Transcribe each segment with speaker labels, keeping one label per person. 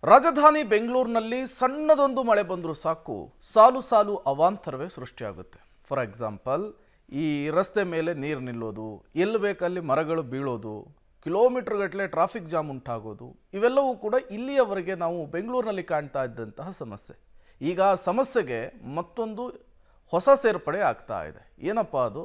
Speaker 1: ರಾಜಧಾನಿ ಬೆಂಗಳೂರಿನಲ್ಲಿ ಸಣ್ಣದೊಂದು ಮಳೆ ಬಂದರೂ ಸಾಕು ಸಾಲು ಸಾಲು ಅವಾಂತರವೇ ಸೃಷ್ಟಿಯಾಗುತ್ತೆ. ಫಾರ್ ಎಕ್ಸಾಂಪಲ್, ಈ ರಸ್ತೆ ಮೇಲೆ ನೀರು ನಿಲ್ಲೋದು, ಎಲ್ಲಿ ಬೇಕಲ್ಲಿ ಮರಗಳು ಬೀಳೋದು, ಕಿಲೋಮೀಟರ್ ಗಟ್ಟಲೆ ಟ್ರಾಫಿಕ್ ಜಾಮ್ ಉಂಟಾಗೋದು, ಇವೆಲ್ಲವೂ ಕೂಡ ಇಲ್ಲಿಯವರೆಗೆ ನಾವು ಬೆಂಗಳೂರಿನಲ್ಲಿ ಕಾಣ್ತಾ ಇದ್ದಂತಹ ಸಮಸ್ಯೆ. ಈಗ ಸಮಸ್ಯೆಗೆ ಮತ್ತೊಂದು ಹೊಸ ಸೇರ್ಪಡೆ ಆಗ್ತಾ ಇದೆ. ಏನಪ್ಪ ಅದು?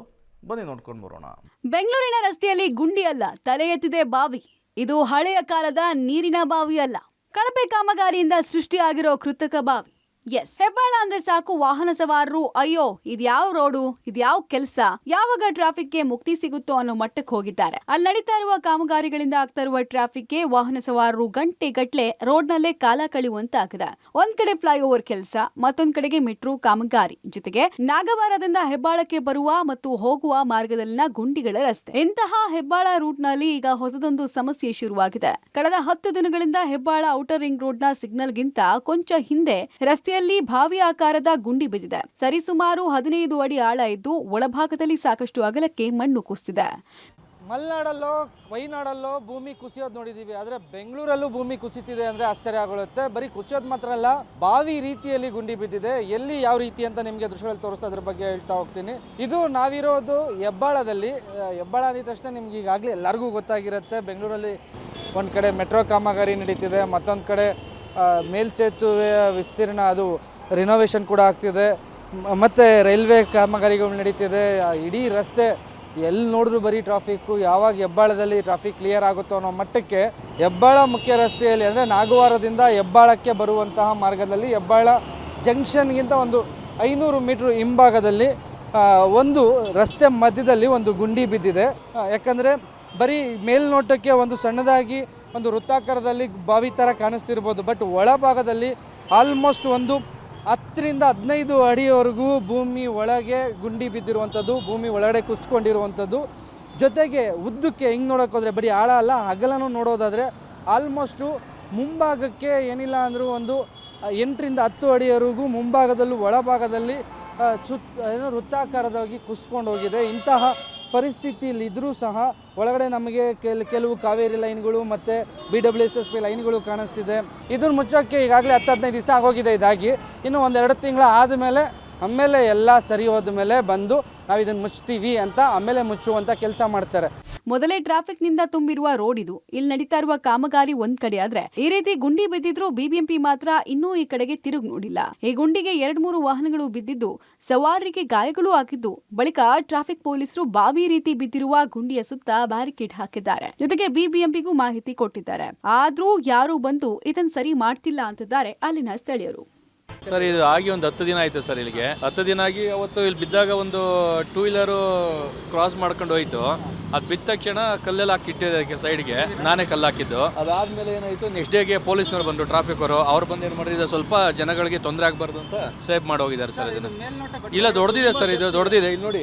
Speaker 1: ಬನ್ನಿ ನೋಡ್ಕೊಂಡು ಬರೋಣ.
Speaker 2: ಬೆಂಗಳೂರಿನ ರಸ್ತೆಯಲ್ಲಿ ಗುಂಡಿ ಅಲ್ಲ, ತಲೆ ಎತ್ತಿದೆ ಬಾವಿ. ಇದು ಹಳೆಯ ಕಾಲದ ನೀರಿನ ಬಾವಿ ಅಲ್ಲ, ಕಳಪೆ ಕಾಮಗಾರಿಯಿಂದ ಸೃಷ್ಟಿಯಾಗಿರೋ ಕೃತಕ ಬಾವಿ. ಹೆಬ್ಬಾಳ ಅಂದ್ರೆ ಸಾಕು ವಾಹನ ಸವಾರರು ಅಯ್ಯೋ ಇದ್ಯಾವ ರೋಡು, ಇದ್ಯಾವ ಕೆಲಸ, ಯಾವಾಗ ಟ್ರಾಫಿಕ್ಗೆ ಮುಕ್ತಿ ಸಿಗುತ್ತೋ ಅನ್ನೋ ಮಟ್ಟಕ್ಕೆ ಹೋಗಿದ್ದಾರೆ. ಅಲ್ಲಿ ನಡೀತಾ ಇರುವ ಕಾಮಗಾರಿಗಳಿಂದ ಆಗ್ತಾ ಇರುವ ಟ್ರಾಫಿಕ್ಗೆ ವಾಹನ ಸವಾರರು ಗಂಟೆ ಗಟ್ಲೆ ರೋಡ್ನಲ್ಲೇ ಕಾಲ ಕಳೆಯುವಂತಾಗಿದೆ. ಒಂದ್ ಕಡೆ ಫ್ಲೈಓವರ್ ಕೆಲಸ, ಮತ್ತೊಂದ್ ಕಡೆಗೆ ಮೆಟ್ರೋ ಕಾಮಗಾರಿ, ಜೊತೆಗೆ ನಾಗವಾರದಿಂದ ಹೆಬ್ಬಾಳಕ್ಕೆ ಬರುವ ಮತ್ತು ಹೋಗುವ ಮಾರ್ಗದಲ್ಲಿನ ಗುಂಡಿಗಳ ರಸ್ತೆ. ಇಂತಹ ಹೆಬ್ಬಾಳ ರೂಟ್ ನಲ್ಲಿ ಈಗ ಹೊಸದೊಂದು ಸಮಸ್ಯೆ ಶುರುವಾಗಿದೆ. ಕಳೆದ 10 ದಿನಗಳಿಂದ ಹೆಬ್ಬಾಳ ಔಟರ್ ರಿಂಗ್ ರೋಡ್ ನ ಸಿಗ್ನಲ್ ಗಿಂತ ಕೊಂಚ ಹಿಂದೆ ರಸ್ತೆ ಭಾವಿ ಆಕಾರದ ಗುಂಡಿ ಬಿದ್ದಿದೆ. ಸರಿಸುಮಾರು 15 ಅಡಿ ಆಳ ಇದ್ದು ಒಳಭಾಗದಲ್ಲಿ ಸಾಕಷ್ಟು ಅಗಲಕ್ಕೆ ಮಣ್ಣು ಕುಸಿದಿದೆ.
Speaker 3: ಮಲೆನಾಡಲ್ಲೋ ವೈನಾಡಲ್ಲೋ ಭೂಮಿ ಕುಸಿಯೋದು ನೋಡಿದೀವಿ, ಆದರೆ ಬೆಂಗಳೂರಲ್ಲೂ ಭೂಮಿ ಕುಸಿತಿದೆ ಅಂದರೆ ಆಶ್ಚರ್ಯ ಆಗುತ್ತೆ. ಬರೀ ಕುಸಿಯೋದು ಮಾತ್ರ ಅಲ್ಲ, ಬಾವಿ ರೀತಿಯಲ್ಲಿ ಗುಂಡಿ ಬಿದ್ದಿದೆ. ಎಲ್ಲಿ ಯಾವ ರೀತಿ ಅಂತ ನಿಮಗೆ ದೃಶ್ಯಗಳಲ್ಲಿ ತೋರಿಸ್ತಾ ಅದ್ರ ಬಗ್ಗೆ ಹೇಳ್ತಾ ಹೋಗ್ತೀನಿ. ಇದು ನಾವಿರೋದು ಹೆಬ್ಬಾಳದಲ್ಲಿ. ಹೆಬ್ಬಾಳ ಅಂದ ತಕ್ಷಣ ನಿಮ್ಗೆ ಈಗಾಗಲೇ ಎಲ್ಲರಿಗೂ ಗೊತ್ತಾಗಿರುತ್ತೆ, ಬೆಂಗಳೂರಲ್ಲಿ ಒಂದು ಕಡೆ ಮೆಟ್ರೋ ಕಾಮಗಾರಿ ನಡೀತಿದೆ, ಮತ್ತೊಂದು ಕಡೆ ಮೇಲ್ಸೇತುವೆಯ ವಿಸ್ತೀರ್ಣ ಅದು ರಿನೋವೇಷನ್ ಕೂಡ ಆಗ್ತಿದೆ, ಮತ್ತು ರೈಲ್ವೆ ಕಾಮಗಾರಿಗಳು ನಡೀತಿದೆ. ಇಡೀ ರಸ್ತೆ ಎಲ್ಲಿ ನೋಡಿದ್ರು ಬರೀ ಟ್ರಾಫಿಕ್ಕು. ಯಾವಾಗ ಹೆಬ್ಬಾಳದಲ್ಲಿ ಟ್ರಾಫಿಕ್ ಕ್ಲಿಯರ್ ಆಗುತ್ತೋ ಅನ್ನೋ ಮಟ್ಟಕ್ಕೆ ಹೆಬ್ಬಾಳ ಮುಖ್ಯ ರಸ್ತೆಯಲ್ಲಿ ಅಂದರೆ ನಾಗವಾರದಿಂದ ಹೆಬ್ಬಾಳಕ್ಕೆ ಬರುವಂತಹ ಮಾರ್ಗದಲ್ಲಿ ಹೆಬ್ಬಾಳ ಜಂಕ್ಷನ್ಗಿಂತ ಒಂದು 500 ಮೀಟ್ರ್ ಹಿಂಭಾಗದಲ್ಲಿ ಒಂದು ರಸ್ತೆ ಮಧ್ಯದಲ್ಲಿ ಒಂದು ಗುಂಡಿ ಬಿದ್ದಿದೆ. ಯಾಕಂದರೆ ಬರೀ ಮೇಲ್ನೋಟಕ್ಕೆ ಒಂದು ಸಣ್ಣದಾಗಿ ಒಂದು ವೃತ್ತಾಕಾರದಲ್ಲಿ ಬಾವಿ ಥರ ಕಾಣಿಸ್ತಿರ್ಬೋದು, ಬಟ್ ಒಳಭಾಗದಲ್ಲಿ ಆಲ್ಮೋಸ್ಟ್ ಒಂದು 10 ರಿಂದ 15 ಅಡಿಯವರೆಗೂ ಭೂಮಿ ಒಳಗೆ ಗುಂಡಿ ಬಿದ್ದಿರುವಂಥದ್ದು, ಭೂಮಿ ಒಳಗಡೆ ಕುಸ್ಕೊಂಡಿರುವಂಥದ್ದು. ಜೊತೆಗೆ ಉದ್ದಕ್ಕೆ ಹಿಂಗೆ ನೋಡೋಕೆ ಹೋದರೆ ಬರೀ ಆಳ ಅಲ್ಲ, ಅಗಲನೂ ನೋಡೋದಾದರೆ ಆಲ್ಮೋಸ್ಟು ಮುಂಭಾಗಕ್ಕೆ ಏನಿಲ್ಲ ಅಂದರೂ ಒಂದು 8 ರಿಂದ 10 ಅಡಿಯವರೆಗೂ ಮುಂಭಾಗದಲ್ಲೂ ಒಳಭಾಗದಲ್ಲಿ ವೃತ್ತಾಕಾರವಾಗಿ ಕುಸ್ಕೊಂಡು ಹೋಗಿದೆ. ಇಂತಹ ಪರಿಸ್ಥಿತಿಯಲ್ಲಿ ಇದ್ರೂ ಸಹ ಒಳಗಡೆ ನಮಗೆ ಕೆಲವು ಕಾವೇರಿ ಲೈನ್ಗಳು ಮತ್ತು BWSSB ಲೈನ್ಗಳು ಕಾಣಿಸ್ತಿದೆ. ಇದನ್ನು ಮುಚ್ಚೋಕ್ಕೆ ಈಗಾಗಲೇ 10-15 ದಿವಸ ಆಗೋಗಿದೆ. ಇದಾಗಿ ಇನ್ನು 1-2 ತಿಂಗಳು ಆಮೇಲೆ ಎಲ್ಲ ಸರಿ ಹೋದ ಮೇಲೆ ಬಂದು ನಾವು ಇದನ್ನು ಮುಚ್ತೀವಿ ಅಂತ ಆಮೇಲೆ ಮುಚ್ಚುವಂಥ ಕೆಲಸ ಮಾಡ್ತಾರೆ.
Speaker 2: ಮೊದಲೇ ಟ್ರಾಫಿಕ್ ನಿಂದ ತುಂಬಿರುವ ರೋಡ್ ಇದು. ಇಲ್ಲಿ ನಡೀತಾ ಇರುವ ಕಾಮಗಾರಿ ಒಂದ್ ಕಡೆ ಆದ್ರೆ ಈ ರೀತಿ ಗುಂಡಿ ಬಿದ್ದಿದ್ರು BBMP ಮಾತ್ರ ಇನ್ನೂ ಈ ಕಡೆಗೆ ತಿರುಗಿ ನೋಡಿಲ್ಲ. ಈ ಗುಂಡಿಗೆ 2-3 ವಾಹನಗಳು ಬಿದ್ದಿದ್ದು ಸವಾರರಿಗೆ ಗಾಯಗಳು ಆಗಿದ್ದು, ಬಳಿಕ ಟ್ರಾಫಿಕ್ ಪೊಲೀಸರು ಬಾವಿ ರೀತಿ ಬಿದ್ದಿರುವ ಗುಂಡಿಯ ಸುತ್ತ ಬ್ಯಾರಿಕೇಡ್ ಹಾಕಿದ್ದಾರೆ. ಜೊತೆಗೆ BBMPಗೂ ಮಾಹಿತಿ ಕೊಟ್ಟಿದ್ದಾರೆ. ಆದ್ರೂ ಯಾರು ಬಂದು ಇದನ್ನ ಸರಿ ಮಾಡ್ತಿಲ್ಲ ಅಂತಿದ್ದಾರೆ ಅಲ್ಲಿನ ಸ್ಥಳೀಯರು.
Speaker 4: ಸರ್, ಇದು ಆಗಿ ಒಂದು 10 ದಿನ ಆಯಿತು ಸರ್. ಇಲ್ಲಿಗೆ 10 ದಿನ ಆಗಿ ಅವತ್ತು ಇಲ್ಲಿ ಬಿದ್ದಾಗ ಒಂದು 2 ವೀಲರು ಕ್ರಾಸ್ ಮಾಡ್ಕೊಂಡು ಹೋಯ್ತು. ಅದು ಬಿದ್ದ ತಕ್ಷಣ ಕಲ್ಲೆಲ್ಲ ಹಾಕಿಟ್ಟಿದ್ದಕ್ಕೆ ಸೈಡ್ಗೆ ನಾನೇ ಕಲ್ಲು ಹಾಕಿದ್ದು. ಅದಾದ್ಮೇಲೆ ಏನಾಯಿತು, ನೆಕ್ಸ್ಟ್ ಡೇಗೆ ಪೊಲೀಸ್ನವ್ರು ಬಂದರು, ಟ್ರಾಫಿಕ್ ಅವ್ರು ಬಂದು ಏನು ಮಾಡಿದ್ರೆ ಸ್ವಲ್ಪ ಜನಗಳಿಗೆ ತೊಂದರೆ ಆಗಬಾರ್ದು ಅಂತ ಸೇವ್ ಮಾಡಿ ಹೋಗಿದ್ದಾರೆ ಸರ್. ಇದನ್ನು ಇಲ್ಲ ದೊಡ್ಡದಿದೆ ಸರ್, ಇದು ದೊಡ್ಡದಿದೆ. ಇಲ್ಲಿ ನೋಡಿ,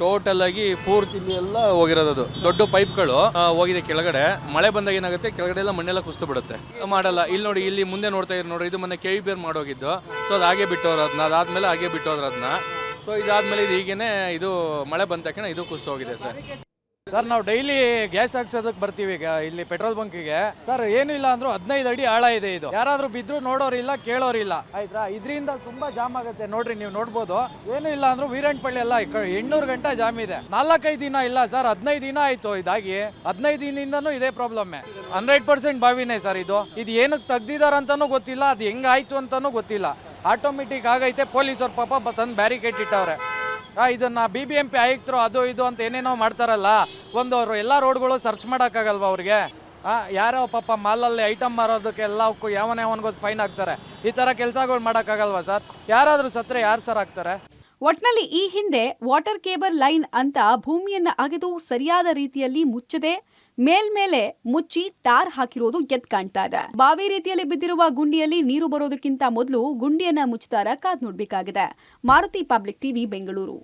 Speaker 4: ಟೋಟಲ್ ಆಗಿ ಪೂರ್ತಿ ಇಲ್ಲಿ ಎಲ್ಲ ಹೋಗಿರೋದು ದೊಡ್ಡ ಪೈಪ್ಗಳು ಹೋಗಿದೆ ಕೆಳಗಡೆ. ಮಳೆ ಬಂದಾಗ ಏನಾಗುತ್ತೆ, ಕೆಳಗಡೆ ಎಲ್ಲ ಮಣ್ಣೆಲ್ಲ ಕುಸ್ತು ಬಿಡುತ್ತೆ. ಮಾಡಲ್ಲ. ಇಲ್ಲಿ ನೋಡಿ, ಇಲ್ಲಿ ಮುಂದೆ ನೋಡ್ತಾ ಇದ್ರು ನೋಡಿ, ಇದು ಮೊನ್ನೆ KVBR ಮಾಡೋಗಿದ್ದು. ಸೊ ಅದು ಹಾಗೆ ಬಿಟ್ಟೋರು ಅದನ್ನ, ಅದಾದ್ಮೇಲೆ ಹಾಗೆ ಬಿಟ್ಟೋದ್ರು ಅದನ್ನ. ಸೊ ಇದಾದ್ಮೇಲೆ ಇದು ಹೀಗೇನೆ ಇದು ಮಳೆ ಬಂದ ತಕ್ಷಣ ಇದು ಕುಸ್ತು ಹೋಗಿದೆ ಸರ್.
Speaker 5: ಸರ್, ನಾವು ಡೈಲಿ ಗ್ಯಾಸ್ ಹಾಕ್ಸೋದಕ್ಕೆ ಬರ್ತೀವಿ ಈಗ ಇಲ್ಲಿ ಪೆಟ್ರೋಲ್ ಬಂಕಿಗೆ. ಸರ್, ಏನಿಲ್ಲ ಅಂದ್ರೂ 15 ಅಡಿ ಆಳ ಇದೆ ಇದು. ಯಾರಾದ್ರೂ ಬಿದ್ರು ನೋಡೋರಿಲ್ಲ, ಕೇಳೋರಿಲ್ಲ, ಆಯ್ತಾ. ಇದರಿಂದ ತುಂಬಾ ಜಾಮ್ ಆಗುತ್ತೆ. ನೋಡ್ರಿ, ನೀವು ನೋಡ್ಬೋದು. ಏನು ಇಲ್ಲ ಅಂದ್ರೂ ವೀರಂಟಪಳ್ಳಿ ಎಲ್ಲ 800 ಗಂಟೆ ಜಾಮ್ ಇದೆ. 4-5 ದಿನ ಇಲ್ಲ ಸರ್, 15 ದಿನ ಆಯ್ತು ಇದಾಗಿ. 15 ದಿನದಿಂದನೂ ಇದೇ ಪ್ರಾಬ್ಲಮ್ಮೆ. 100% ಬಾವಿನೇ ಸರ್ ಇದು. ಇದು ಏನಕ್ಕೆ ತೆಗ್ದಿದಾರಂತನೂ ಗೊತ್ತಿಲ್ಲ, ಅದು ಹೆಂಗಾಯ್ತು ಅಂತಾನೂ ಗೊತ್ತಿಲ್ಲ. ಆಟೋಮೆಟಿಕ್ ಆಗೈತೆ. ಪೊಲೀಸರು ಪಾಪ ತಂದು ಬ್ಯಾರಿಕೇಡ್ ಇಟ್ಟವ್ರೆ. ಇದನ್ನ BBMP ಆಯುಕ್ತರು ಅದು ಇದು ಅಂತ ಏನೇನೋ ಮಾಡ್ತಾರಲ್ಲ, ಅವರು ಎಲ್ಲ ರೋಡ್ಗಳು ಸರ್ಚ್ ಮಾಡೋಕ್ಕಾಗಲ್ವ ಅವ್ರಿಗೆ? ಯಾರೋ ಪಾಪ ಮಾಲಲ್ಲಿ ಐಟಮ್ ಮಾರೋದಕ್ಕೆ ಎಲ್ಲಕ್ಕೂ ಯಾವನಿಗೂ ಫೈನ್ ಹಾಕ್ತಾರೆ. ಈ ಥರ ಕೆಲಸಗಳು ಮಾಡೋಕ್ಕಾಗಲ್ವ ಸರ್? ಯಾರಾದರೂ ಸತ್ರೆ ಯಾರು ಸರ್ ಆಗ್ತಾರೆ?
Speaker 2: ಒಟ್ನಲ್ಲಿ ಈ ಹಿಂದೆ ವಾಟರ್ ಕೇಬಲ್ ಲೈನ್ ಅಂತ ಭೂಮಿಯನ್ನ ಅಗೆದು ಸರಿಯಾದ ರೀತಿಯಲ್ಲಿ ಮುಚ್ಚದೆ ಮೇಲ್ಮೇಲೆ ಮುಚ್ಚಿ ಟಾರ್ ಹಾಕಿರೋದು ಎದ್ದು ಕಾಣ್ತಾ ಇದೆ. ಬಾವಿ ರೀತಿಯಲ್ಲಿ ಬಿದ್ದಿರುವ ಗುಂಡಿಯಲ್ಲಿ ನೀರು ಬರೋದಕ್ಕಿಂತ ಮೊದಲು ಗುಂಡಿಯನ್ನ ಮುಚ್ಚುತ್ತಾರ ಕಾದ್ ನೋಡ್ಬೇಕಾಗಿದೆ. Maruti public TV, Bengaluru.